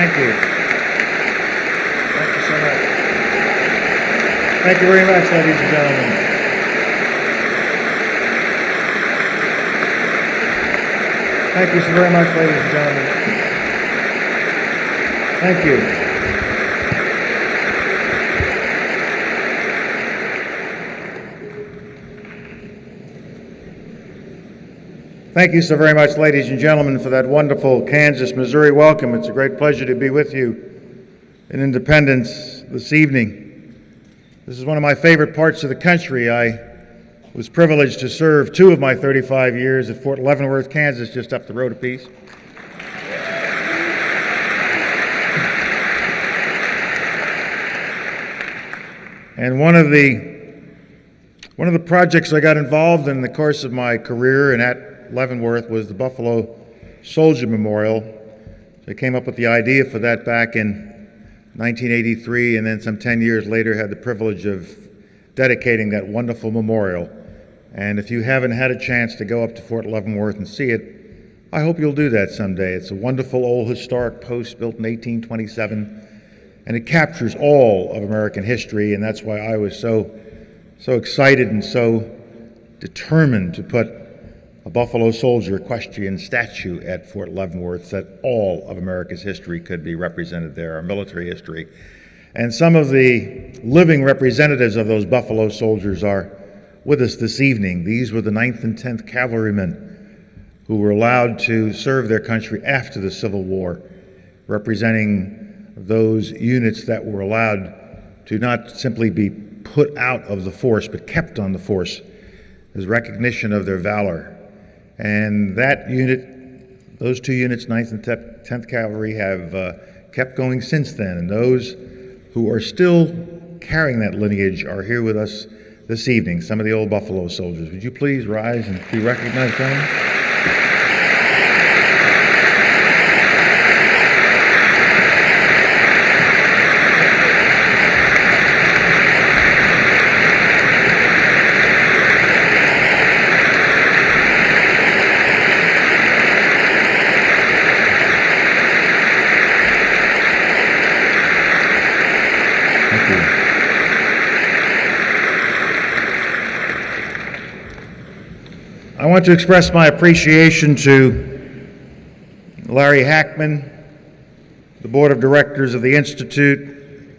Thank you. Thank you so much. Thank you very much, ladies and gentlemen. Thank you so very much, ladies and gentlemen. Thank you. Thank you so very much, ladies and gentlemen, for that wonderful Kansas, Missouri welcome. It's a great pleasure to be with you in Independence this evening. This is one of my favorite parts of the country. I was privileged to serve 2 of my 35 years at Fort Leavenworth, Kansas, just up the road a piece. And one of the projects I got involved in the course of my career and at Leavenworth was the Buffalo Soldier Memorial. So I came up with the idea for that back in 1983, and then some 10 years later had the privilege of dedicating that wonderful memorial. And if you haven't had a chance to go up to Fort Leavenworth and see it, I hope you'll do that someday. It's a wonderful old historic post built in 1827, and it captures all of American history, and that's why I was so excited and so determined to put a Buffalo Soldier equestrian statue at Fort Leavenworth so that all of America's history could be represented there, our military history. And some of the living representatives of those Buffalo Soldiers are with us this evening. These were the 9th and 10th Cavalrymen who were allowed to serve their country after the Civil War, representing those units that were allowed to not simply be put out of the force, but kept on the force as recognition of their valor. And that unit, those 2 units, 9th and 10th Cavalry, have kept going since then. And those who are still carrying that lineage are here with us this evening, some of the old Buffalo Soldiers. Would you please rise and be recognized, gentlemen? I want to express my appreciation to Larry Hackman, the Board of Directors of the Institute,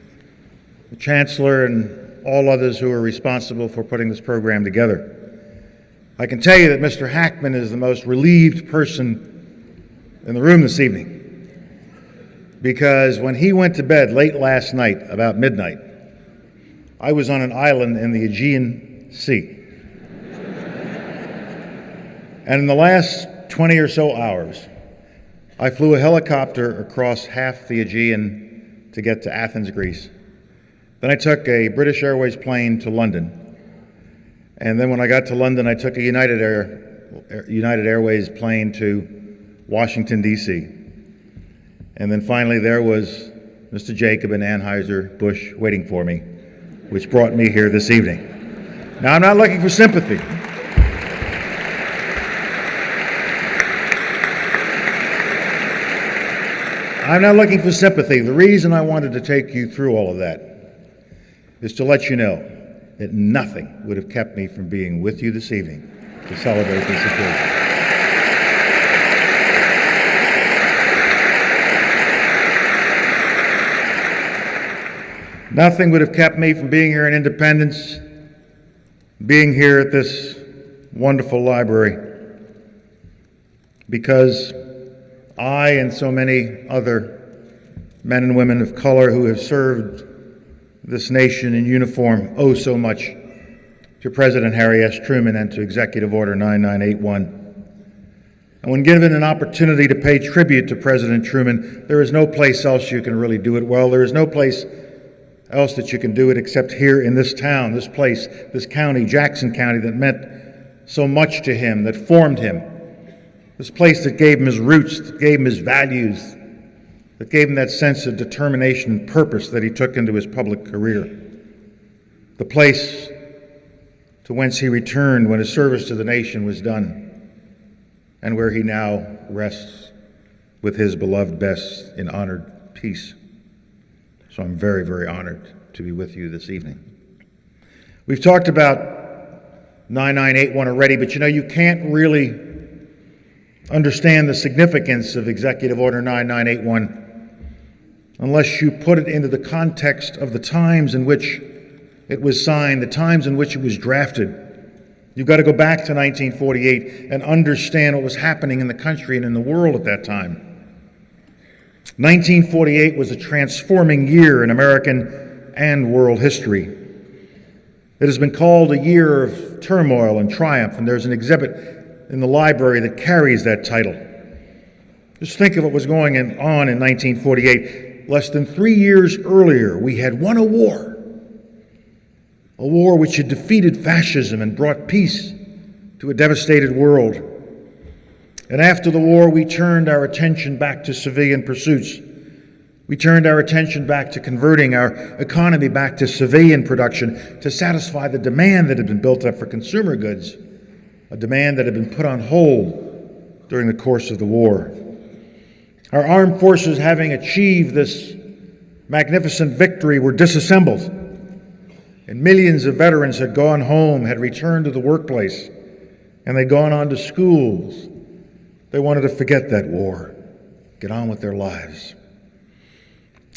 the Chancellor, and all others who are responsible for putting this program together. I can tell you that Mr. Hackman is the most relieved person in the room this evening, because when he went to bed late last night, about midnight, I was on an island in the Aegean Sea. And in the last 20 or so hours, I flew a helicopter across half the Aegean to get to Athens, Greece. Then I took a British Airways plane to London. And then when I got to London, I took a United Airways plane to Washington, D.C. And then finally there was Mr. Jacob and Anheuser-Busch waiting for me, which brought me here this evening. Now, I'm not looking for sympathy. I'm not looking for sympathy. The reason I wanted to take you through all of that is to let you know that nothing would have kept me from being with you this evening to celebrate this occasion. Nothing would have kept me from being here in Independence, being here at this wonderful library, because I and so many other men and women of color who have served this nation in uniform owe so much to President Harry S. Truman and to Executive Order 9981. And when given an opportunity to pay tribute to President Truman, there is no place else you can really do it well. There is no place else that you can do it except here in this town, this place, this county, Jackson County, that meant so much to him, that formed him. This place that gave him his roots, that gave him his values, that gave him that sense of determination and purpose that he took into his public career. The place to whence he returned when his service to the nation was done, and where he now rests with his beloved Bess in honored peace. So I'm very, very honored to be with you this evening. We've talked about 9981 already, but you can't really understand the significance of Executive Order 9981 unless you put it into the context of the times in which it was signed, the times in which it was drafted. You've got to go back to 1948 and understand what was happening in the country and in the world at that time. 1948 was a transforming year in American and world history. It has been called a year of turmoil and triumph, and there's an exhibit in the library that carries that title. Just think of what was going on in 1948. Less than 3 years earlier, we had won a war which had defeated fascism and brought peace to a devastated world. And after the war, we turned our attention back to civilian pursuits. We turned our attention back to converting our economy back to civilian production to satisfy the demand that had been built up for consumer goods, a demand that had been put on hold during the course of the war. Our armed forces, having achieved this magnificent victory, were disassembled, and millions of veterans had gone home, had returned to the workplace, and they'd gone on to schools. They wanted to forget that war, get on with their lives.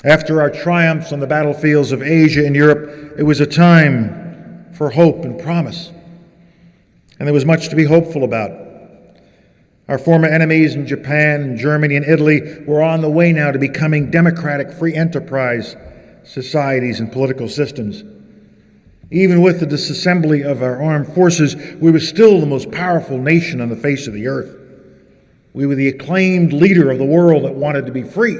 After our triumphs on the battlefields of Asia and Europe, it was a time for hope and promise. And there was much to be hopeful about. Our former enemies in Japan and Germany and Italy were on the way now to becoming democratic, free enterprise societies and political systems. Even with the disassembly of our armed forces, we were still the most powerful nation on the face of the earth. We were the acclaimed leader of the world that wanted to be free.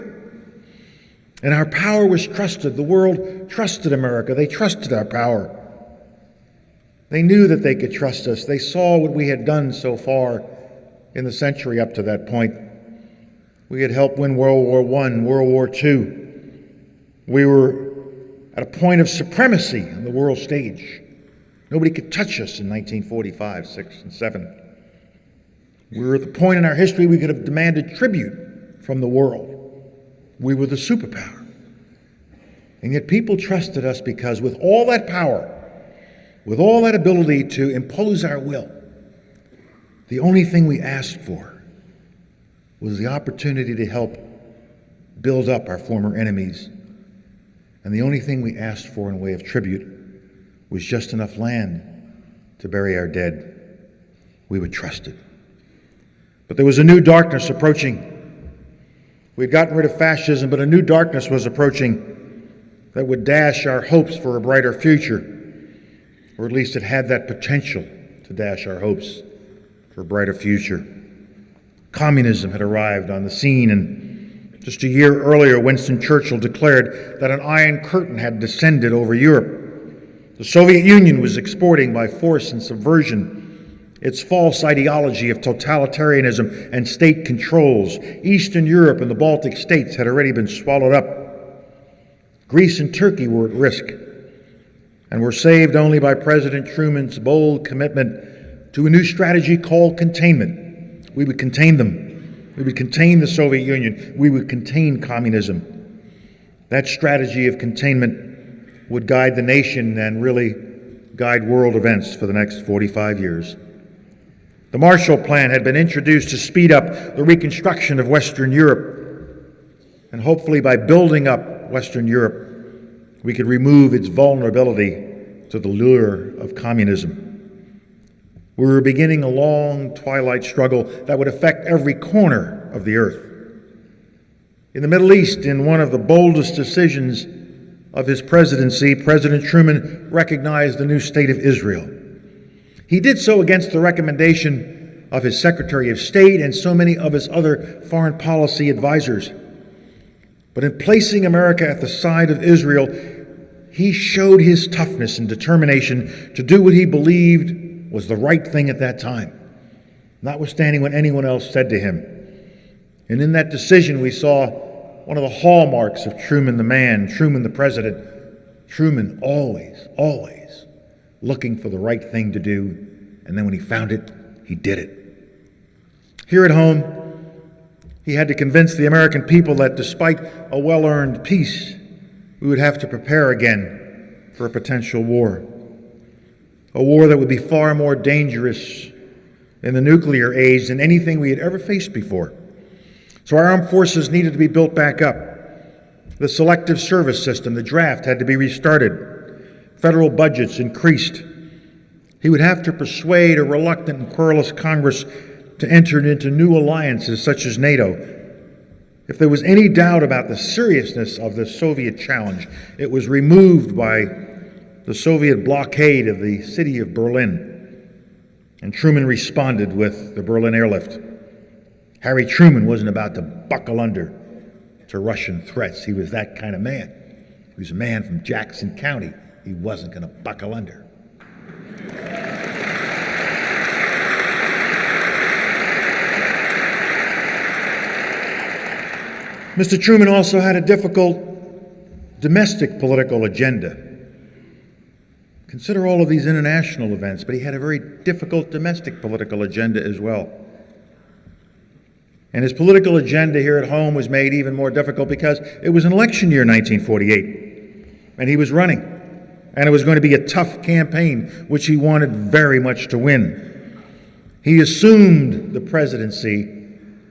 And our power was trusted. The world trusted America. They trusted our power. They knew that they could trust us. They saw what we had done so far in the century up to that point. We had helped win World War I, World War II. We were at a point of supremacy on the world stage. Nobody could touch us in 1945, 6, and 7. We were at the point in our history we could have demanded tribute from the world. We were the superpower. And yet people trusted us because with all that power, with all that ability to impose our will, the only thing we asked for was the opportunity to help build up our former enemies. And the only thing we asked for in way of tribute was just enough land to bury our dead. We were trusted. But there was a new darkness approaching. We'd gotten rid of fascism, but a new darkness was approaching that would dash our hopes for a brighter future. Or at least it had that potential to dash our hopes for a brighter future. Communism had arrived on the scene, and just a year earlier, Winston Churchill declared that an iron curtain had descended over Europe. The Soviet Union was exporting by force and subversion its false ideology of totalitarianism and state controls. Eastern Europe and the Baltic states had already been swallowed up. Greece and Turkey were at risk, and were saved only by President Truman's bold commitment to a new strategy called containment. We would contain them. We would contain the Soviet Union. We would contain communism. That strategy of containment would guide the nation and really guide world events for the next 45 years. The Marshall Plan had been introduced to speed up the reconstruction of Western Europe, and hopefully by building up Western Europe, we could remove its vulnerability to the lure of communism. We were beginning a long twilight struggle that would affect every corner of the earth. In the Middle East, in one of the boldest decisions of his presidency, President Truman recognized the new state of Israel. He did so against the recommendation of his Secretary of State and so many of his other foreign policy advisors. But in placing America at the side of Israel, he showed his toughness and determination to do what he believed was the right thing at that time, notwithstanding what anyone else said to him. And in that decision, we saw one of the hallmarks of Truman the man, Truman the president. Truman always looking for the right thing to do, and then when he found it, he did it. Here at home, He had to convince the American people that despite a well-earned peace, we would have to prepare again for a potential war. A war that would be far more dangerous in the nuclear age than anything we had ever faced before. So our armed forces needed to be built back up. The selective service system, the draft, had to be restarted. Federal budgets increased. He would have to persuade a reluctant and querulous Congress to enter into new alliances such as NATO. If there was any doubt about the seriousness of the Soviet challenge, it was removed by the Soviet blockade of the city of Berlin. And Truman responded with the Berlin airlift. Harry Truman wasn't about to buckle under to Russian threats. He was that kind of man. He was a man from Jackson County. He wasn't going to buckle under. Mr. Truman also had a difficult domestic political agenda. Consider all of these international events, but he had a very difficult domestic political agenda as well. And his political agenda here at home was made even more difficult because it was an election year, 1948, and he was running. And it was going to be a tough campaign, which he wanted very much to win. He assumed the presidency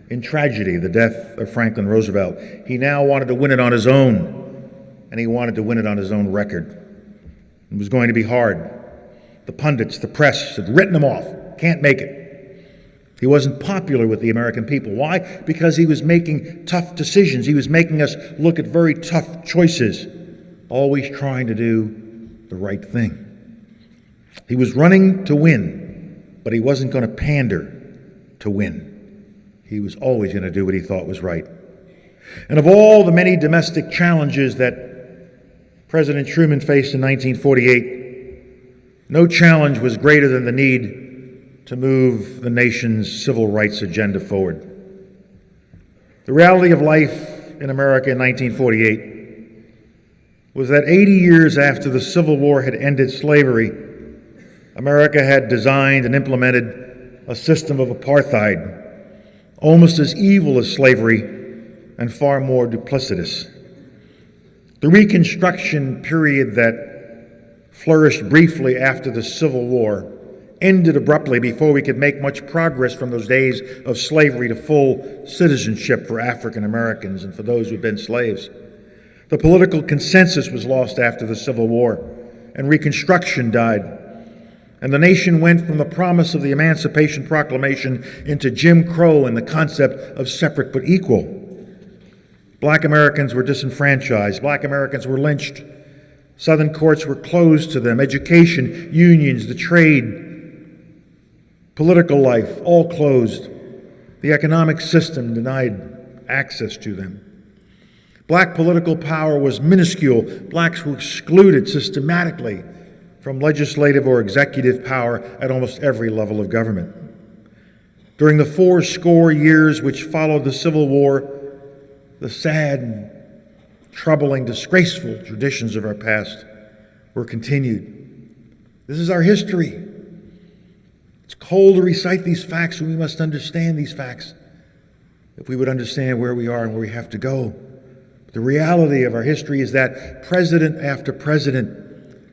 in tragedy, the death of Franklin Roosevelt. He now wanted to win it on his own, and he wanted to win it on his own record. It was going to be hard. The pundits, the press had written him off. Can't make it. He wasn't popular with the American people. Why? Because he was making tough decisions. He was making us look at very tough choices, always trying to do the right thing. He was running to win, but he wasn't going to pander to win. He was always going to do what he thought was right. And of all the many domestic challenges that President Truman faced in 1948, no challenge was greater than the need to move the nation's civil rights agenda forward. The reality of life in America in 1948 was that 80 years after the Civil War had ended slavery, America had designed and implemented a system of apartheid, almost as evil as slavery and far more duplicitous. The Reconstruction period that flourished briefly after the Civil War ended abruptly before we could make much progress from those days of slavery to full citizenship for African Americans and for those who'd been slaves. The political consensus was lost after the Civil War, and Reconstruction died. And the nation went from the promise of the Emancipation Proclamation into Jim Crow and the concept of separate but equal. Black Americans were disenfranchised. Black Americans were lynched. Southern courts were closed to them. Education, unions, the trade, political life, all closed. The economic system denied access to them. Black political power was minuscule. Blacks were excluded systematically from legislative or executive power at almost every level of government. During the 80 years which followed the Civil War, the sad, troubling, disgraceful traditions of our past were continued. This is our history. It's cold to recite these facts, and we must understand these facts if we would understand where we are and where we have to go. But the reality of our history is that president after president,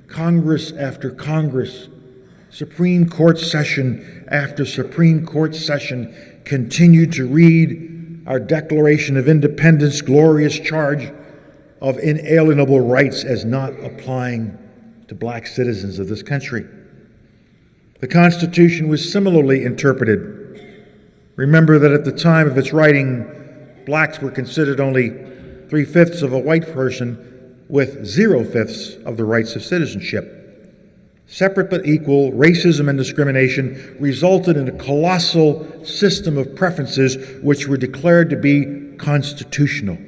Congress after Congress, Supreme Court session after Supreme Court session continued to read our Declaration of Independence glorious charge of inalienable rights as not applying to black citizens of this country. The Constitution was similarly interpreted. Remember that at the time of its writing, blacks were considered only 3/5 of a white person with 0/5 of the rights of citizenship. Separate but equal, racism and discrimination resulted in a colossal system of preferences which were declared to be constitutional.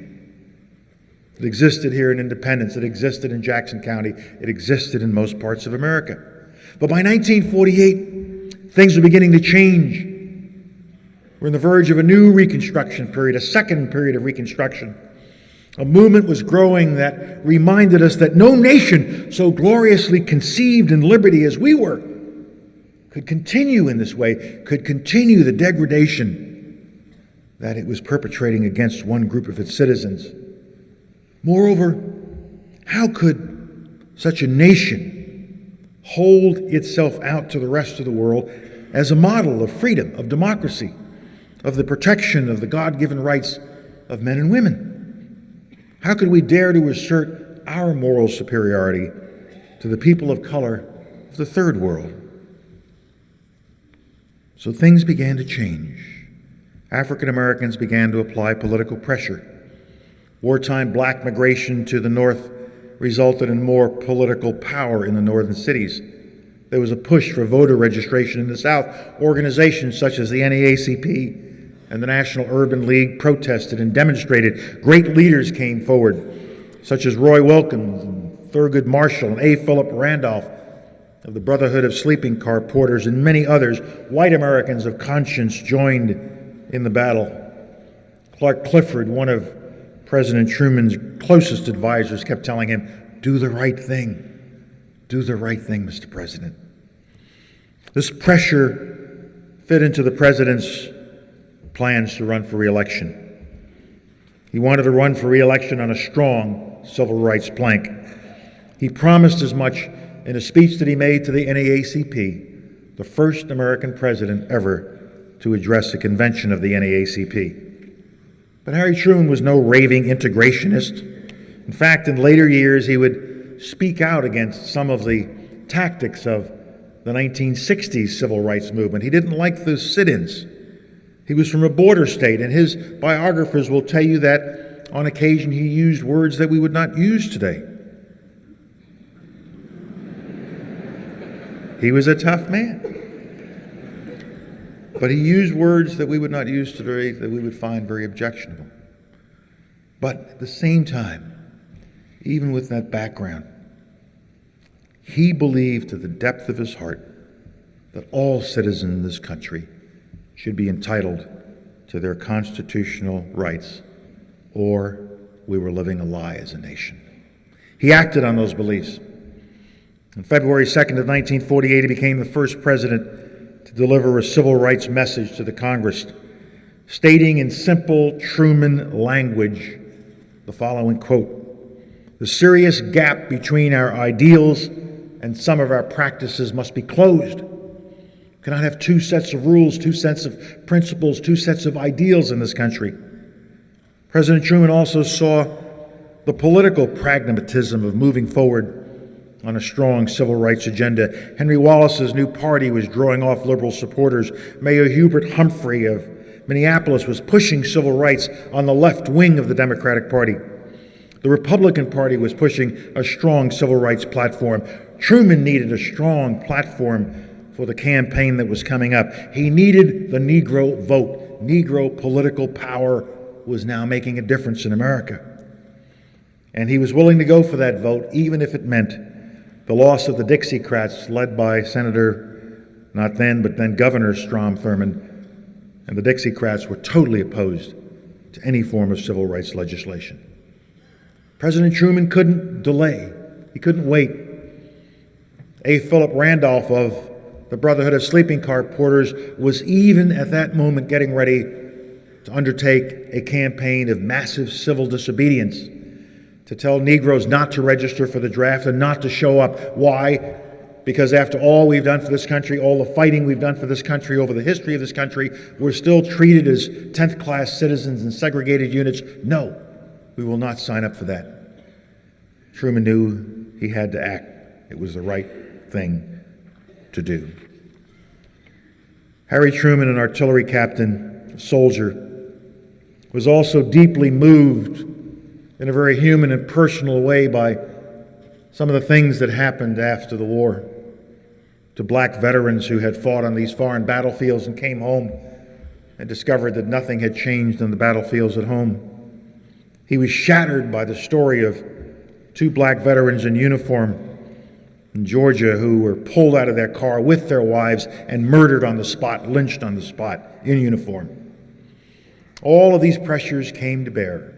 It existed here in Independence, it existed in Jackson County, it existed in most parts of America. But by 1948, things were beginning to change. We're on the verge of a new Reconstruction period, a second period of Reconstruction. A movement was growing that reminded us that no nation so gloriously conceived in liberty as we were could continue in this way, could continue the degradation that it was perpetrating against one group of its citizens. Moreover, how could such a nation hold itself out to the rest of the world as a model of freedom, of democracy, of the protection of the God-given rights of men and women? How could we dare to assert our moral superiority to the people of color of the third world? So things began to change. African Americans began to apply political pressure. Wartime black migration to the north resulted in more political power in the northern cities. There was a push for voter registration in the South. Organizations such as the NAACP and the National Urban League protested and demonstrated. Great leaders came forward, such as Roy Wilkins and Thurgood Marshall and A. Philip Randolph of the Brotherhood of Sleeping Car Porters and many others. White Americans of conscience joined in the battle. Clark Clifford, one of President Truman's closest advisors, kept telling him, "Do the right thing. Do the right thing, Mr. President." This pressure fit into the president's plans to run for re-election. He wanted to run for re-election on a strong civil rights plank. He promised as much in a speech that he made to the NAACP, the first American president ever to address a convention of the NAACP. But Harry Truman was no raving integrationist. In fact, in later years, he would speak out against some of the tactics of the 1960s civil rights movement. He didn't like those sit-ins. He was from a border state, and his biographers will tell you that on occasion he used words that we would not use today. He was a tough man. But he used words that we would not use today, that we would find very objectionable. But at the same time, even with that background, he believed to the depth of his heart that all citizens in this country should be entitled to their constitutional rights, or we were living a lie as a nation. He acted on those beliefs. On February 2nd of 1948, he became the first president to deliver a civil rights message to the Congress, stating in simple Truman language the following quote: "The serious gap between our ideals and some of our practices must be closed. We cannot have two sets of rules, two sets of principles, two sets of ideals in this country." President Truman also saw the political pragmatism of moving forward on a strong civil rights agenda. Henry Wallace's new party was drawing off liberal supporters. Mayor Hubert Humphrey of Minneapolis was pushing civil rights on the left wing of the Democratic Party. The Republican Party was pushing a strong civil rights platform. Truman needed a strong platform for the campaign that was coming up. He needed the Negro vote. Negro political power was now making a difference in America. And he was willing to go for that vote, even if it meant the loss of the Dixiecrats, led by Senator, not then, but then Governor Strom Thurmond. And the Dixiecrats were totally opposed to any form of civil rights legislation. President Truman couldn't delay. He couldn't wait. A. Philip Randolph of the Brotherhood of Sleeping Car Porters was even at that moment getting ready to undertake a campaign of massive civil disobedience, to tell Negroes not to register for the draft and not to show up. Why? Because after all we've done for this country, all the fighting we've done for this country over the history of this country, we're still treated as 10th class citizens in segregated units. No, we will not sign up for that. Truman knew he had to act. It was the right thing to do. Harry Truman, an artillery captain, a soldier, was also deeply moved in a very human and personal way by some of the things that happened after the war to black veterans who had fought on these foreign battlefields and came home and discovered that nothing had changed on the battlefields at home. He was shattered by the story of two black veterans in uniform in Georgia who were pulled out of their car with their wives and murdered on the spot, lynched on the spot in uniform. All of these pressures came to bear.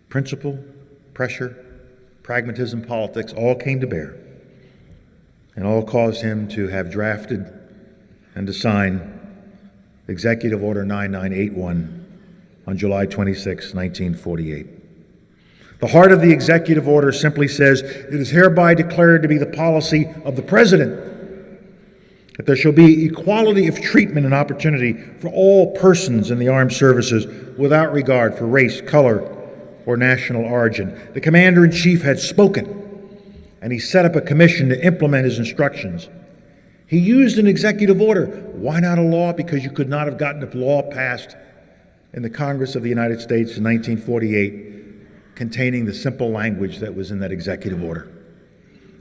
Principle, pressure, pragmatism, politics, all came to bear, and all caused him to have drafted and to sign Executive Order 9981, on July 26, 1948. The heart of the executive order simply says, "It is hereby declared to be the policy of the President that there shall be equality of treatment and opportunity for all persons in the armed services without regard for race, color, or national origin." The Commander-in-Chief had spoken, and he set up a commission to implement his instructions. He used an executive order. Why not a law? Because you could not have gotten a law passed in the Congress of the United States in 1948 containing the simple language that was in that executive order.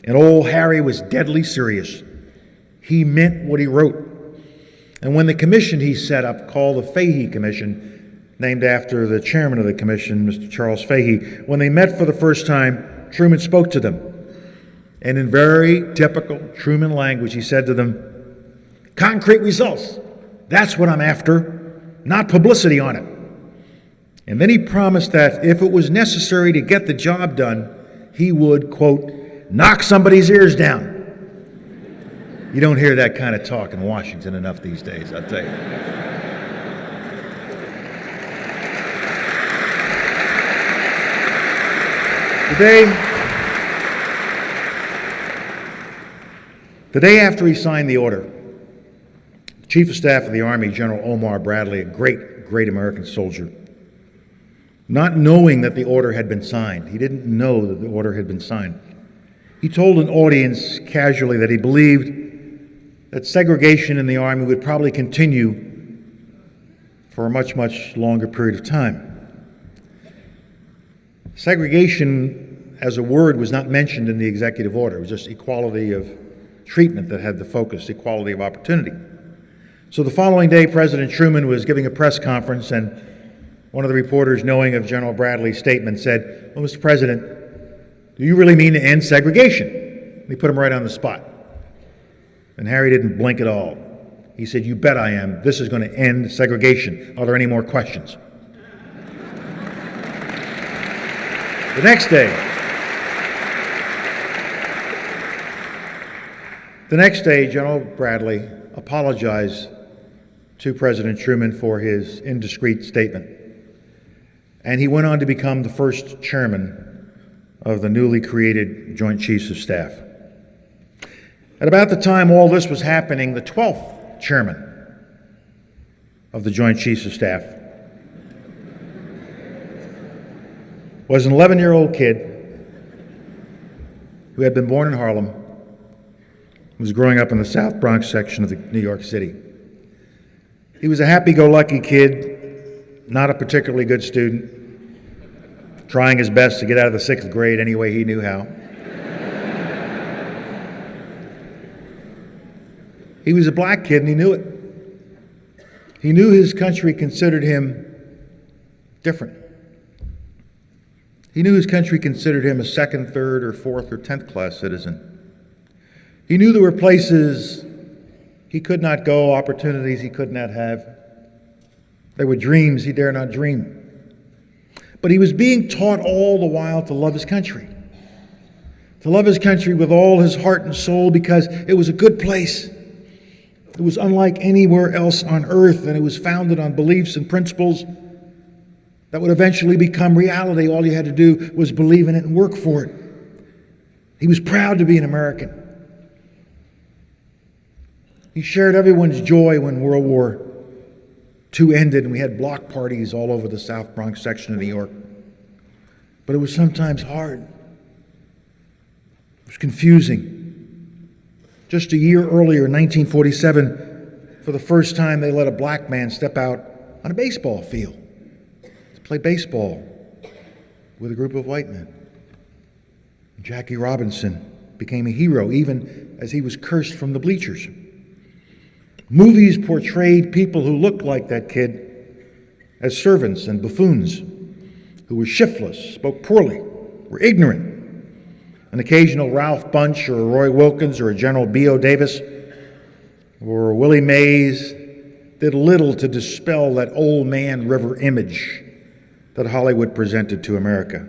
And old Harry was deadly serious. He meant what he wrote. And when the commission he set up, called the Fahey Commission, named after the chairman of the commission, Mr. Charles Fahey, when they met for the first time, Truman spoke to them. And in very typical Truman language, he said to them, "Concrete results, that's what I'm after, not publicity on it." And then he promised that if it was necessary to get the job done, he would, quote, "knock somebody's ears down." You don't hear that kind of talk in Washington enough these days, I'll tell you. The day after he signed the order, Chief of Staff of the Army, General Omar Bradley, a great American soldier, not knowing that the order had been signed, he didn't know that the order had been signed, he told an audience casually that he believed that segregation in the Army would probably continue for a much, much longer period of time. Segregation as a word was not mentioned in the executive order. It was just equality of treatment that had the focus, equality of opportunity. So the following day, President Truman was giving a press conference, and one of the reporters, knowing of General Bradley's statement, said, "Well, Mr. President, do you really mean to end segregation?" And he put him right on the spot. And Harry didn't blink at all. He said, "You bet I am. This is going to end segregation. Are there any more questions?" The next day, General Bradley apologized to President Truman for his indiscreet statement. And he went on to become the first chairman of the newly created Joint Chiefs of Staff. At about the time all this was happening, the 12th chairman of the Joint Chiefs of Staff was an 11-year-old kid who had been born in Harlem, was growing up in the South Bronx section of New York City. He was a happy-go-lucky kid, not a particularly good student, trying his best to get out of the 6th grade any way he knew how. He was a black kid and he knew it. He knew his country considered him different. He knew his country considered him a 2nd, 3rd, or 4th, or 10th class citizen. He knew there were places he could not go, opportunities he could not have. There were dreams he dare not dream. But he was being taught all the while to love his country. To love his country with all his heart and soul, because it was a good place. It was unlike anywhere else on earth, and it was founded on beliefs and principles that would eventually become reality. All you had to do was believe in it and work for it. He was proud to be an American. He shared everyone's joy when World War II ended and we had block parties all over the South Bronx section of New York. But it was sometimes hard. It was confusing. Just a year earlier, in 1947, for the first time, they let a black man step out on a baseball field to play baseball with a group of white men. Jackie Robinson became a hero, even as he was cursed from the bleachers. Movies portrayed people who looked like that kid as servants and buffoons, who were shiftless, spoke poorly, were ignorant. An occasional Ralph Bunche or a Roy Wilkins or a General B.O. Davis or a Willie Mays did little to dispel that old man river image that Hollywood presented to America.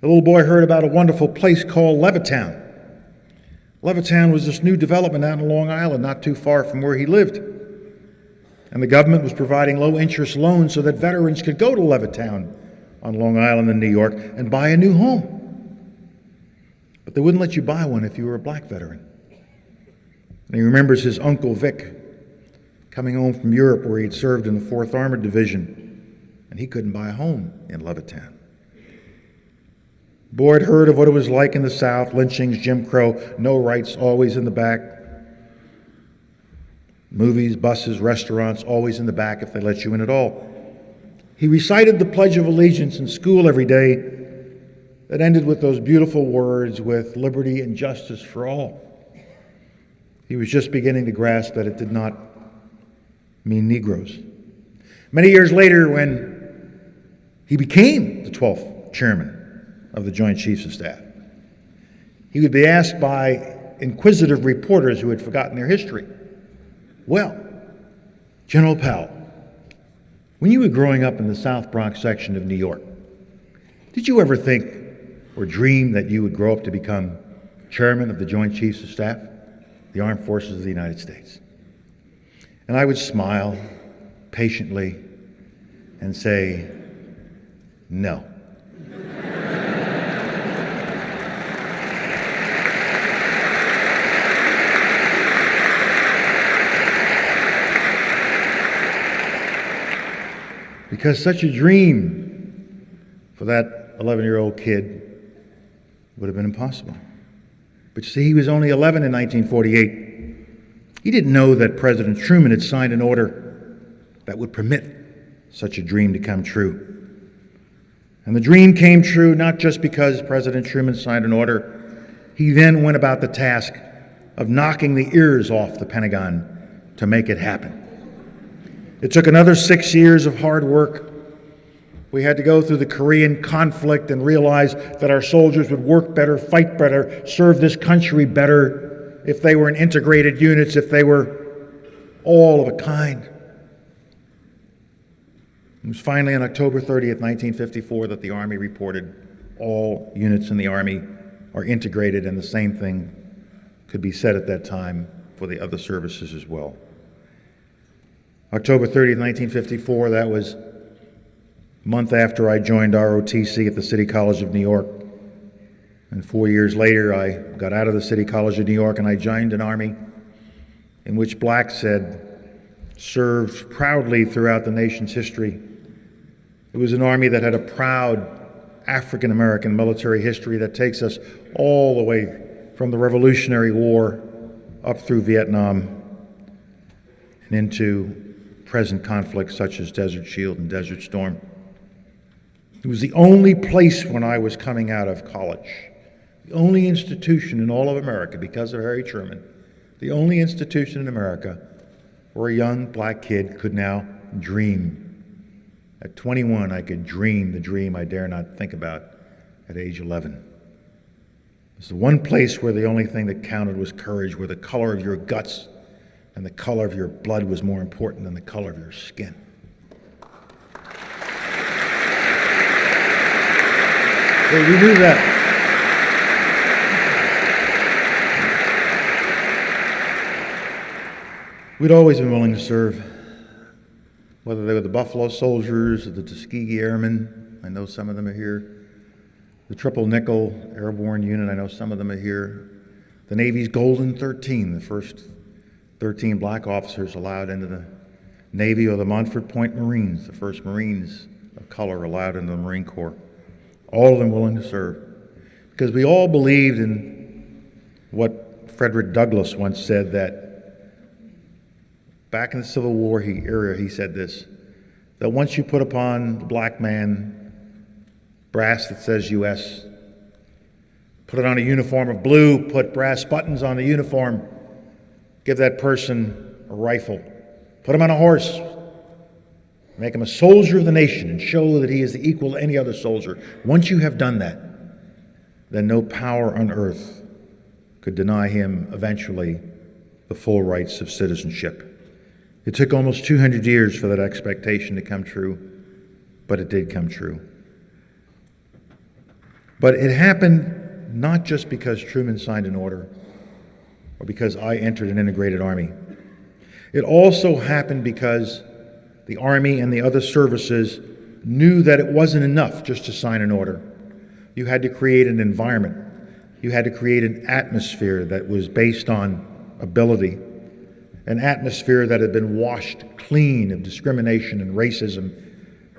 The little boy heard about a wonderful place called Levittown. Levittown was this new development out in Long Island, not too far from where he lived. And the government was providing low-interest loans so that veterans could go to Levittown on Long Island in New York and buy a new home. But they wouldn't let you buy one if you were a black veteran. And he remembers his Uncle Vic coming home from Europe where he'd served in the 4th Armored Division, and he couldn't buy a home in Levittown. Boyd heard of what it was like in the South, lynchings, Jim Crow, no rights, always in the back. Movies, buses, restaurants, always in the back if they let you in at all. He recited the Pledge of Allegiance in school every day that ended with those beautiful words, with liberty and justice for all. He was just beginning to grasp that it did not mean Negroes. Many years later, when he became the 12th chairman of the Joint Chiefs of Staff, he would be asked by inquisitive reporters who had forgotten their history, "Well, General Powell, when you were growing up in the South Bronx section of New York, did you ever think or dream that you would grow up to become chairman of the Joint Chiefs of Staff, the Armed Forces of the United States?" And I would smile patiently and say, "No." Because such a dream for that 11-year-old kid would have been impossible. But you see, he was only 11 in 1948. He didn't know that President Truman had signed an order that would permit such a dream to come true. And the dream came true not just because President Truman signed an order. He then went about the task of knocking the ears off the Pentagon to make it happen. It took another 6 years of hard work. We had to go through the Korean conflict and realize that our soldiers would work better, fight better, serve this country better if they were in integrated units, if they were all of a kind. It was finally on October 30th, 1954, that the Army reported all units in the Army are integrated, and the same thing could be said at that time for the other services as well. October 30th, 1954, that was a month after I joined ROTC at the City College of New York. And 4 years later, I got out of the City College of New York and I joined an Army in which blacks had served proudly throughout the nation's history. It was an Army that had a proud African-American military history that takes us all the way from the Revolutionary War up through Vietnam and into present conflicts such as Desert Shield and Desert Storm. It was the only place when I was coming out of college, the only institution in all of America, because of Harry Truman, the only institution in America where a young black kid could now dream. At 21, I could dream the dream I dare not think about at age 11. It's the one place where the only thing that counted was courage, where the color of your guts and the color of your blood was more important than the color of your skin. So we knew that. We'd always been willing to serve, whether they were the Buffalo Soldiers or the Tuskegee Airmen. I know some of them are here. The Triple Nickel Airborne Unit, I know some of them are here. The Navy's Golden 13, the first 13 black officers allowed into the Navy, or the Montford Point Marines, the first Marines of color allowed into the Marine Corps. All of them willing to serve. Because we all believed in what Frederick Douglass once said, that back in the Civil War era, he said this, that once you put upon the black man brass that says U.S., put it on a uniform of blue, put brass buttons on the uniform, give that person a rifle, put him on a horse, make him a soldier of the nation, and show that he is the equal to any other soldier. Once you have done that, then no power on earth could deny him eventually the full rights of citizenship. It took almost 200 years for that expectation to come true, but it did come true. But it happened not just because Truman signed an order, or because I entered an integrated Army. It also happened because the Army and the other services knew that it wasn't enough just to sign an order. You had to create an environment. You had to create an atmosphere that was based on ability, an atmosphere that had been washed clean of discrimination and racism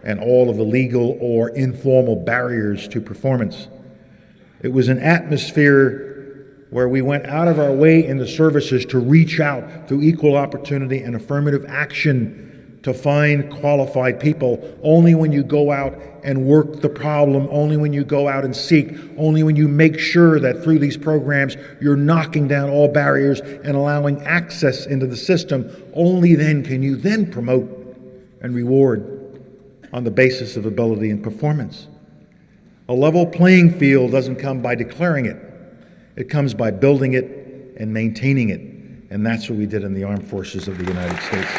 and all of the legal or informal barriers to performance. It was an atmosphere where we went out of our way in the services to reach out through equal opportunity and affirmative action to find qualified people. Only when you go out and work the problem, only when you go out and seek, only when you make sure that through these programs you're knocking down all barriers and allowing access into the system, only then can you then promote and reward on the basis of ability and performance. A level playing field doesn't come by declaring it. It comes by building it and maintaining it. And that's what we did in the Armed Forces of the United States.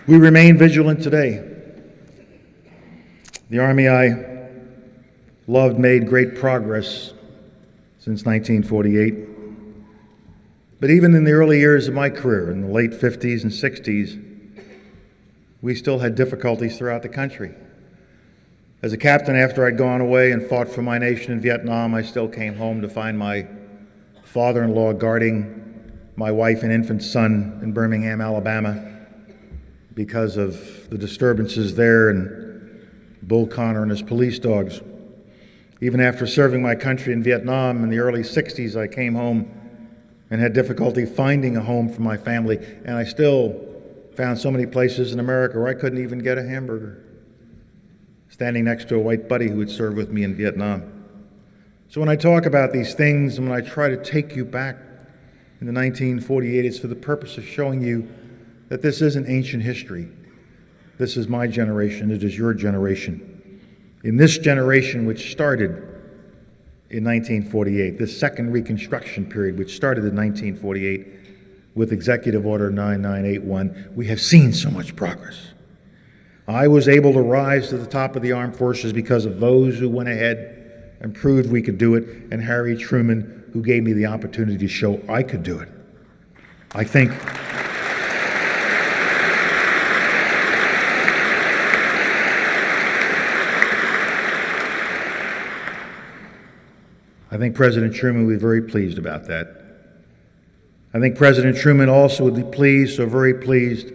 We remain vigilant today. The Army I loved made great progress since 1948. But even in the early years of my career, in the late 50s and 60s, we still had difficulties throughout the country. As a captain, after I'd gone away and fought for my nation in Vietnam, I still came home to find my father-in-law guarding my wife and infant son in Birmingham, Alabama, because of the disturbances there and Bull Connor and his police dogs. Even after serving my country in Vietnam in the early 60s, I came home and had difficulty finding a home for my family, and I still found so many places in America where I couldn't even get a hamburger, standing next to a white buddy who had served with me in Vietnam. So when I talk about these things and when I try to take you back in the 1948, it's for the purpose of showing you that this isn't ancient history. This is my generation. It is your generation. In this generation, which started in 1948, this second Reconstruction period, which started in 1948, with Executive Order 9981, we have seen so much progress. I was able to rise to the top of the armed forces because of those who went ahead and proved we could do it, and Harry Truman, who gave me the opportunity to show I could do it. I think President Truman would be very pleased about that. I think President Truman also would be pleased, so very pleased,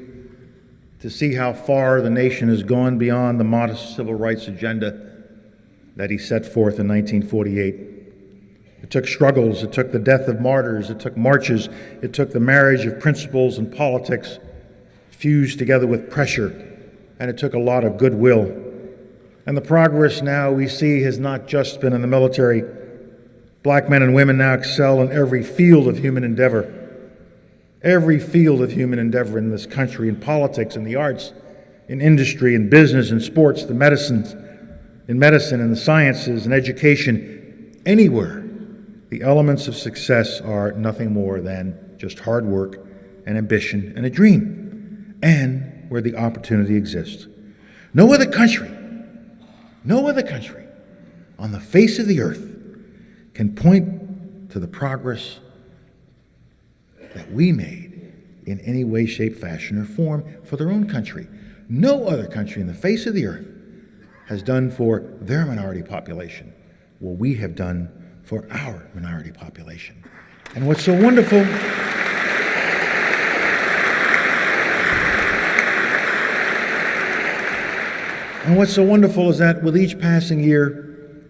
to see how far the nation has gone beyond the modest civil rights agenda that he set forth in 1948. It took struggles, it took the death of martyrs, it took marches, it took the marriage of principles and politics fused together with pressure, and it took a lot of goodwill. And the progress now we see has not just been in the military. Black men and women now excel in every field of human endeavor. Every field of human endeavor in this country, in politics, in the arts, in industry, in business, in sports, in medicine, in the sciences, in education, anywhere. The elements of success are nothing more than just hard work and ambition and a dream, and where the opportunity exists. No other country on the face of the earth can point to the progress that we made in any way, shape, fashion, or form for their own country. No other country in the face of the earth has done for their minority population what we have done for our minority population. And what's so wonderful is that with each passing year,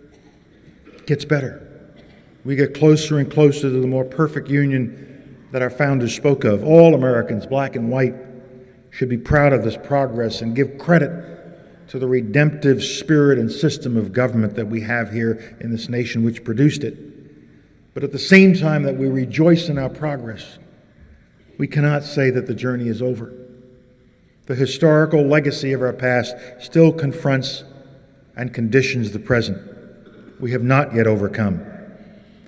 it gets better. We get closer and closer to the more perfect union that our founders spoke of. All Americans, black and white, should be proud of this progress and give credit to the redemptive spirit and system of government that we have here in this nation which produced it. But at the same time that we rejoice in our progress, we cannot say that the journey is over. The historical legacy of our past still confronts and conditions the present. We have not yet overcome.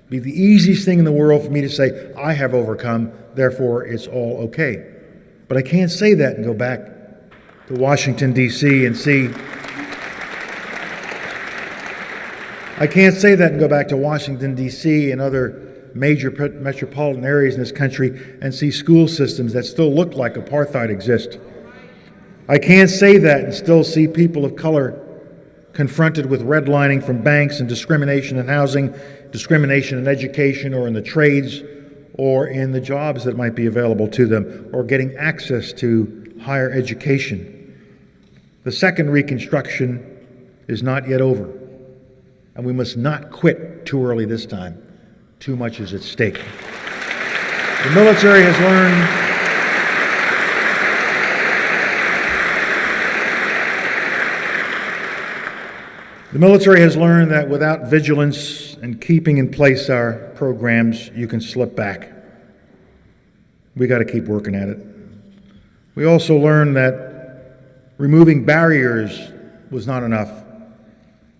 It'd be the easiest thing in the world for me to say, I have overcome, therefore it's all okay. But I can't say that and go back to Washington, D.C. and see I can't say that and go back to Washington, D.C. and other major metropolitan areas in this country and see school systems that still look like apartheid exist. I can't say that and still see people of color confronted with redlining from banks and discrimination in housing, discrimination in education or in the trades or in the jobs that might be available to them or getting access to higher education. The second Reconstruction is not yet over, and we must not quit too early this time. Too much is at stake. The military has learned that without vigilance and keeping in place our programs, you can slip back. We got to keep working at it. We also learned that removing barriers was not enough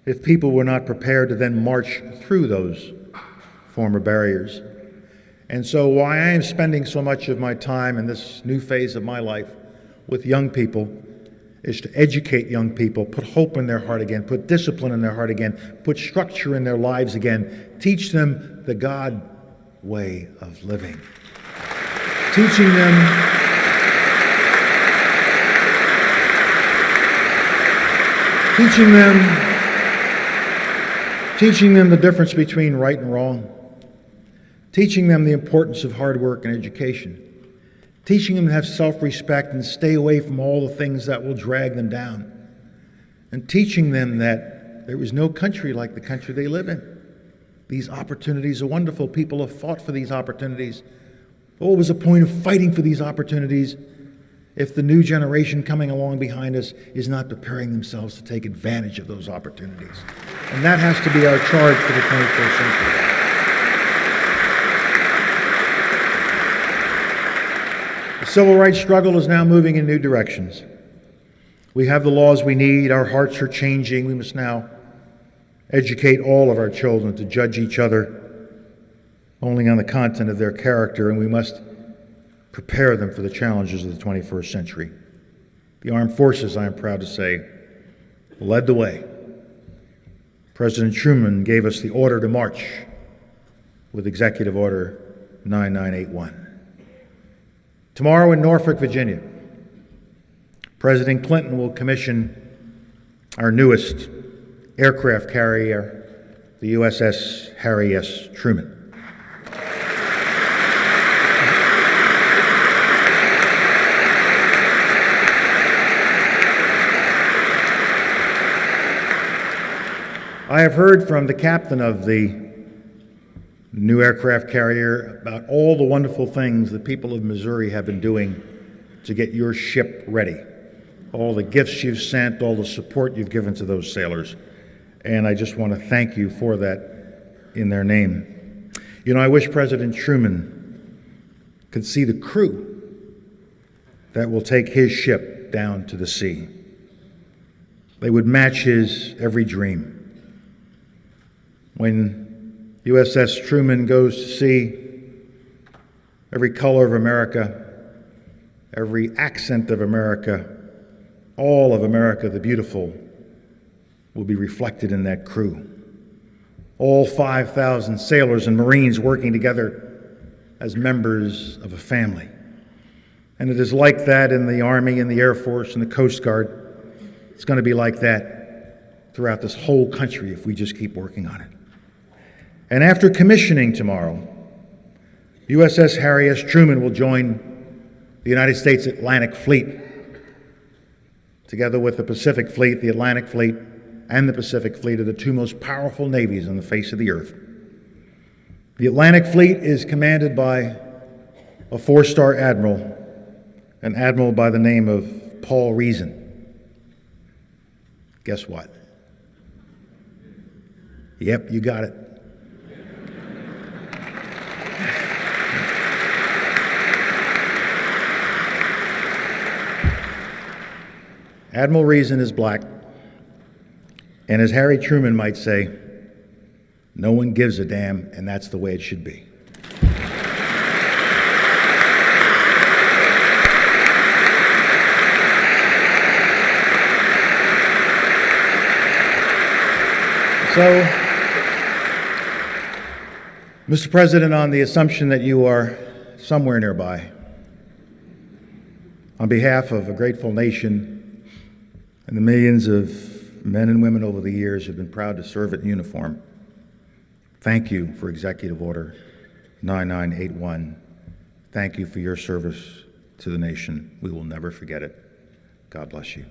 if people were not prepared to then march through those former barriers. And so why I am spending so much of my time in this new phase of my life with young people is to educate young people, put hope in their heart again, put discipline in their heart again, put structure in their lives again, teach them the God way of living. Teaching them the difference between right and wrong. Teaching them the importance of hard work and education. Teaching them to have self-respect and stay away from all the things that will drag them down. And teaching them that there is no country like the country they live in. These opportunities are wonderful. People have fought for these opportunities. What was the point of fighting for these opportunities if the new generation coming along behind us is not preparing themselves to take advantage of those opportunities? And that has to be our charge for the 21st century. The civil rights struggle is now moving in new directions. We have the laws we need. Our hearts are changing. We must now educate all of our children to judge each other only on the content of their character, and we must prepare them for the challenges of the 21st century. The armed forces, I am proud to say, led the way. President Truman gave us the order to march with Executive Order 9981. Tomorrow in Norfolk, Virginia, President Clinton will commission our newest aircraft carrier, the USS Harry S. Truman. I have heard from the captain of the new aircraft carrier about all the wonderful things the people of Missouri have been doing to get your ship ready. All the gifts you've sent, all the support you've given to those sailors. And I just want to thank you for that in their name. You know, I wish President Truman could see the crew that will take his ship down to the sea. They would match his every dream. When USS Truman goes to sea, every color of America, every accent of America, all of America the beautiful will be reflected in that crew. All 5,000 sailors and Marines working together as members of a family. And it is like that in the Army and the Air Force and the Coast Guard. It's going to be like that throughout this whole country if we just keep working on it. And after commissioning tomorrow, USS Harry S. Truman will join the United States Atlantic Fleet. Together with the Pacific Fleet, the Atlantic Fleet, and the Pacific Fleet are the two most powerful navies on the face of the earth. The Atlantic Fleet is commanded by a four-star admiral, an admiral by the name of Paul Reason. Guess what? Yep, you got it. Admiral Reason is black, and as Harry Truman might say, no one gives a damn, and that's the way it should be. So, Mr. President, on the assumption that you are somewhere nearby, on behalf of a grateful nation and the millions of men and women over the years who have been proud to serve in uniform, thank you for Executive Order 9981. Thank you for your service to the nation. We will never forget it. God bless you.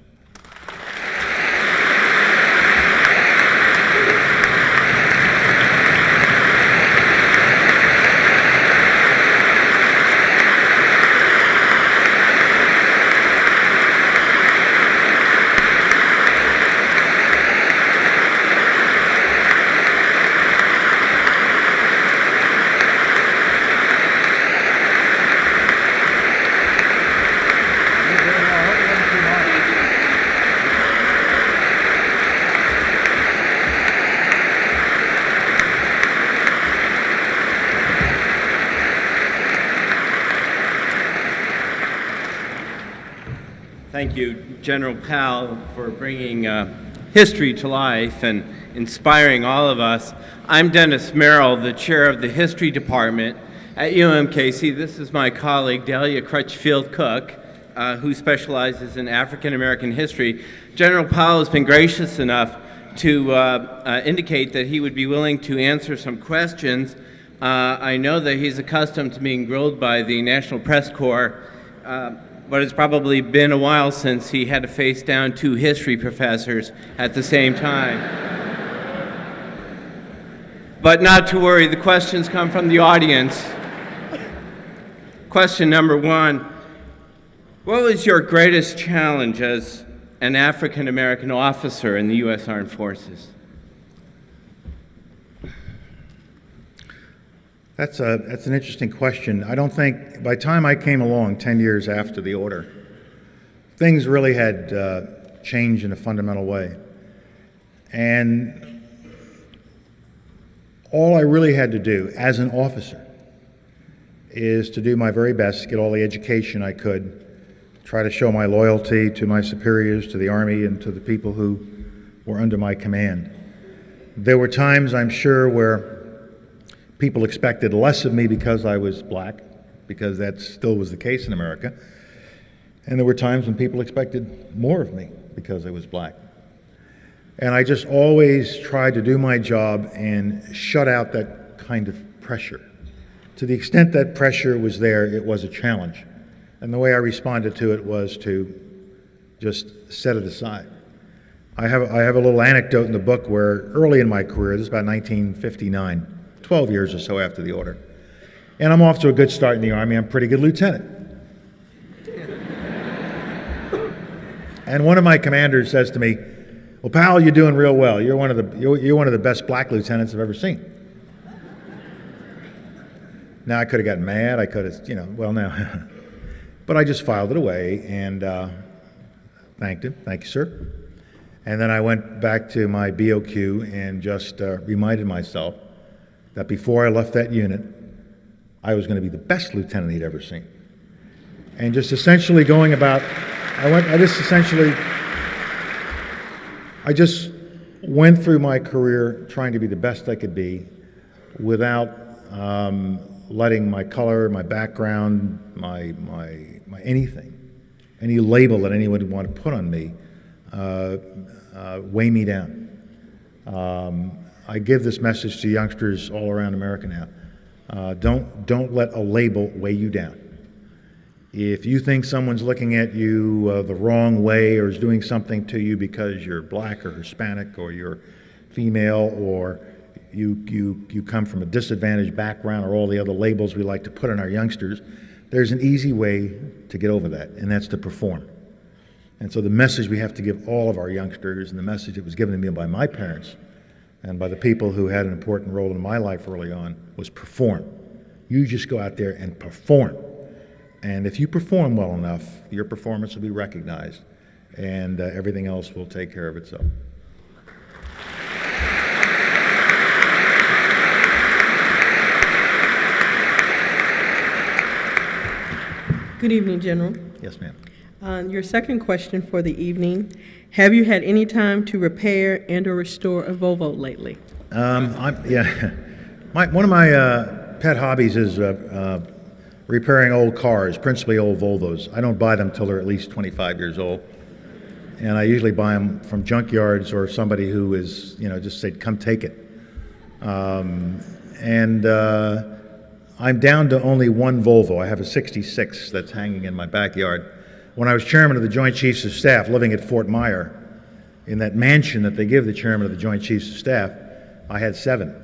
Thank you, General Powell, for bringing history to life and inspiring all of us. I'm Dennis Merrill, the chair of the History Department at UMKC. This is my colleague, Dahlia Crutchfield-Cook, who specializes in African American history. General Powell has been gracious enough to indicate that he would be willing to answer some questions. I know that he's accustomed to being grilled by the National Press Corps, but it's probably been a while since he had to face down two history professors at the same time. But not to worry, the questions come from the audience. Question number one, what was your greatest challenge as an African American officer in the U.S. Armed Forces? That's an interesting question. I don't think, by the time I came along 10 years after the order, things really had changed in a fundamental way. And all I really had to do as an officer is to do my very best to get all the education I could, try to show my loyalty to my superiors, to the Army, and to the people who were under my command. There were times, I'm sure, where people expected less of me because I was black, because that still was the case in America. And there were times when people expected more of me because I was black. And I just always tried to do my job and shut out that kind of pressure. To the extent that pressure was there, it was a challenge. And the way I responded to it was to just set it aside. I have a little anecdote in the book where early in my career, this is about 1959, 12 years or so after the order. And I'm off to a good start in the Army. I'm a pretty good lieutenant. And one of my commanders says to me, "Well, Powell, you're doing real well. You're one of the best black lieutenants I've ever seen." Now, I could have gotten mad. I could have, well, now. But I just filed it away and thanked him. "Thank you, sir." And then I went back to my BOQ and just reminded myself that before I left that unit, I was going to be the best lieutenant he'd ever seen. And just essentially going about, I just went through my career trying to be the best I could be without letting my color, my background, my anything, any label that anyone would want to put on me, weigh me down. I give this message to youngsters all around America now. Don't let a label weigh you down. If you think someone's looking at you the wrong way or is doing something to you because you're black or Hispanic or you're female or you come from a disadvantaged background or all the other labels we like to put on our youngsters, there's an easy way to get over that, and that's to perform. And so the message we have to give all of our youngsters, and the message that was given to me by my parents and by the people who had an important role in my life early on, was perform. You just go out there and perform. And if you perform well enough, your performance will be recognized, and everything else will take care of itself. Good evening, General. Yes, ma'am. Your second question for the evening, have you had any time to repair and or restore a Volvo lately? My One of my pet hobbies is repairing old cars, principally old Volvos. I don't buy them till they're at least 25 years old. And I usually buy them from junkyards or somebody who is, just said, come take it. I'm down to only one Volvo. I have a 66 that's hanging in my backyard. When I was chairman of the Joint Chiefs of Staff living at Fort Myer, in that mansion that they give the chairman of the Joint Chiefs of Staff, I had 7.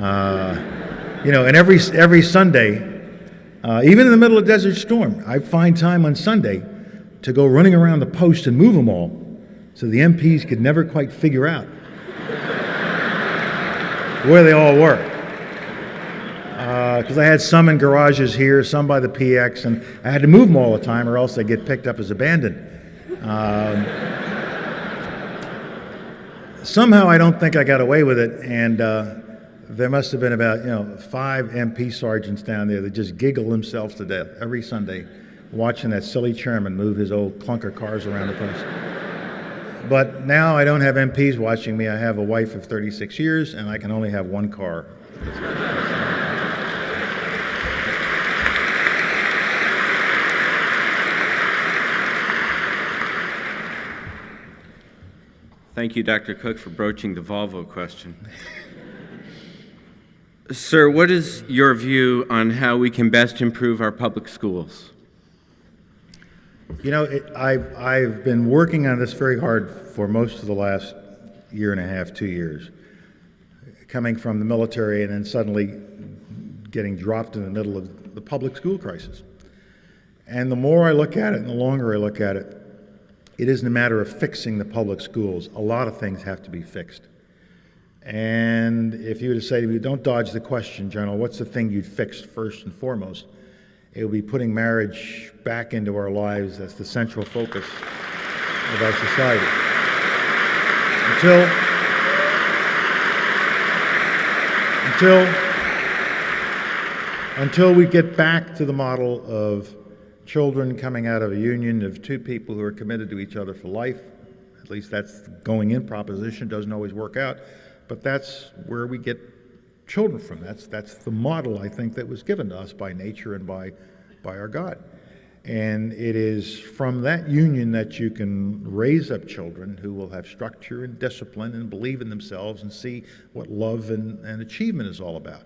And every Sunday, even in the middle of Desert Storm, I find time on Sunday to go running around the post and move them all so the MPs could never quite figure out where they all were. Because I had some in garages here, some by the PX, and I had to move them all the time or else they get picked up as abandoned. Somehow I don't think I got away with it, and there must have been about 5 MP sergeants down there that just giggle themselves to death every Sunday watching that silly chairman move his old clunker cars around the place. But now I don't have MPs watching me. I have a wife of 36 years, and I can only have one car. Thank you, Dr. Cook, for broaching the Volvo question. Sir, what is your view on how we can best improve our public schools? I've been working on this very hard for most of the last year and a half, 2 years, coming from the military and then suddenly getting dropped in the middle of the public school crisis. And the more I look at it and the longer I look at it, it isn't a matter of fixing the public schools. A lot of things have to be fixed. And if you were to say to me, don't dodge the question, General, what's the thing you'd fix first and foremost? It would be putting marriage back into our lives as the central focus of our society. Until we get back to the model of children coming out of a union of 2 people who are committed to each other for life, at least that's the going in proposition, doesn't always work out, but that's where we get children from. That's the model, I think, that was given to us by nature and by our God. And it is from that union that you can raise up children who will have structure and discipline and believe in themselves and see what love and achievement is all about.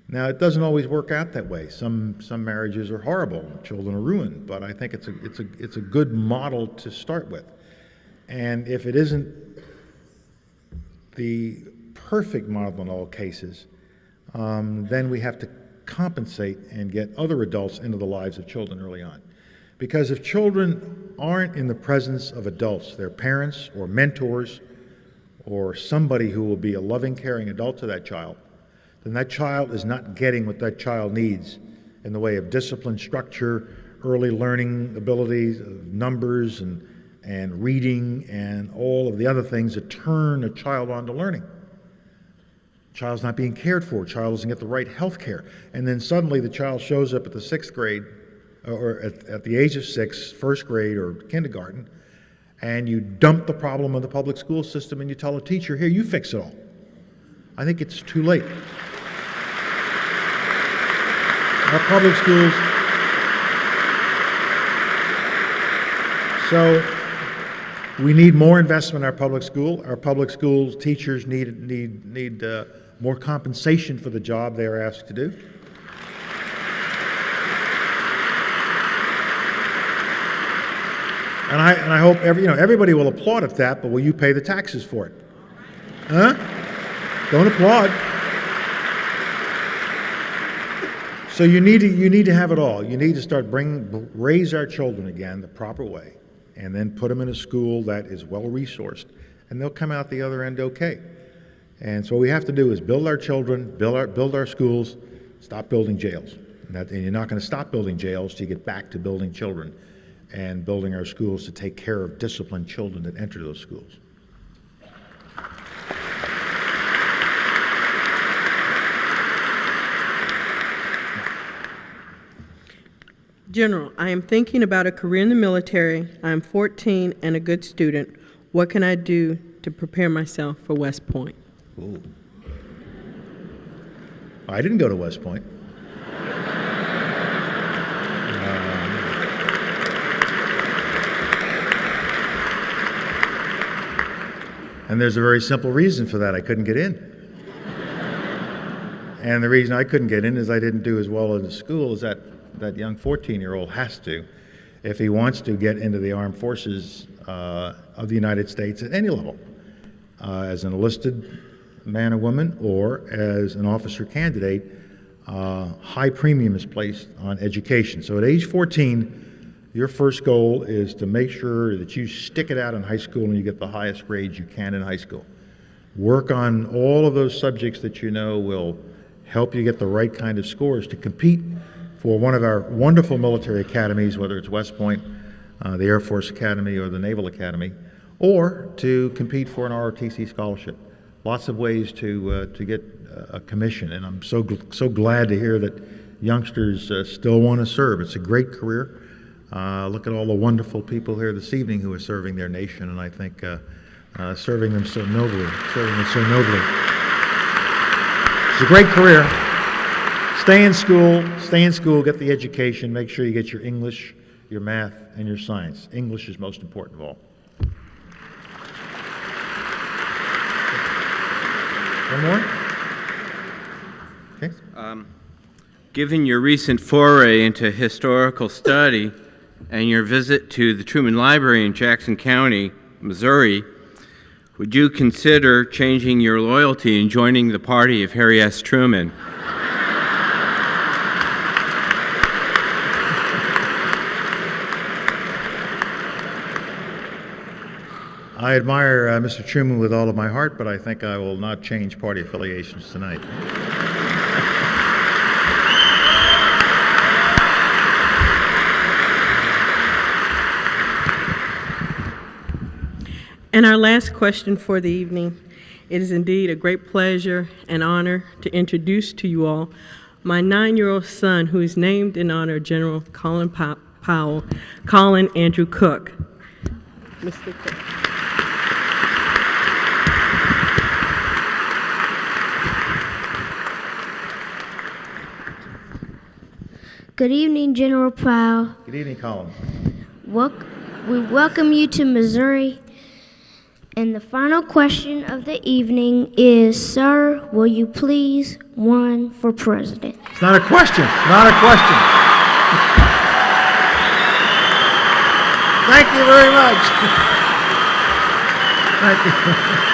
Now, it doesn't always work out that way. Some marriages are horrible, children are ruined, but I think it's a good model to start with. And if it isn't the perfect model in all cases, then we have to compensate and get other adults into the lives of children early on. Because if children aren't in the presence of adults, their parents or mentors or somebody who will be a loving, caring adult to that child, then that child is not getting what that child needs in the way of discipline, structure, early learning abilities, numbers, and reading, and all of the other things that turn a child on to learning. Child's not being cared for. Child doesn't get the right health care. And then suddenly the child shows up at the 6th grade, or at the age of 6, 1st grade or kindergarten, and you dump the problem on the public school system and you tell a teacher, here, you fix it all. I think it's too late. Our public schools, so we need more investment in our public school. Our public schools teachers need more compensation for the job they are asked to do. And I hope everybody will applaud at that, but will you pay the taxes for it? Huh? Don't applaud. So you need to have it all. You need to start raise our children again the proper way, and then put them in a school that is well resourced, and they'll come out the other end okay. And so what we have to do is build our children, build our schools, stop building jails. And you're not going to stop building jails till you get back to building children and building our schools to take care of disciplined children that enter those schools. General, I am thinking about a career in the military. I am 14 and a good student. What can I do to prepare myself for West Point? Ooh. I didn't go to West Point. And there's a very simple reason for that. I couldn't get in. And the reason I couldn't get in is I didn't do as well in school as that young 14-year-old has to if he wants to get into the armed forces of the United States at any level, as an enlisted man or woman or as an officer candidate. High premium is placed on education. So at age 14, your first goal is to make sure that you stick it out in high school and you get the highest grades you can in high school. Work on all of those subjects that you know will help you get the right kind of scores to compete for one of our wonderful military academies, whether it's West Point, the Air Force Academy, or the Naval Academy, or to compete for an ROTC scholarship. Lots of ways to get a commission, and I'm so glad to hear that youngsters still want to serve. It's a great career. Look at all the wonderful people here this evening who are serving their nation, and I think serving them so nobly. It's a great career. Stay in school, get the education, make sure you get your English, your math, and your science. English is most important of all. One more? Okay. Given your recent foray into historical study and your visit to the Truman Library in Jackson County, Missouri, would you consider changing your loyalty and joining the party of Harry S. Truman? I admire Mr. Truman with all of my heart, but I think I will not change party affiliations tonight. And our last question for the evening. It is indeed a great pleasure and honor to introduce to you all my 9-year-old son, who is named in honor of General Colin Powell, Colin Andrew Cook. Mr. Cook. Good evening, General Powell. Good evening, Colin. We welcome you to Missouri. And the final question of the evening is, sir, will you please run for president? It's not a question. Not a question. Thank you very much. Thank you.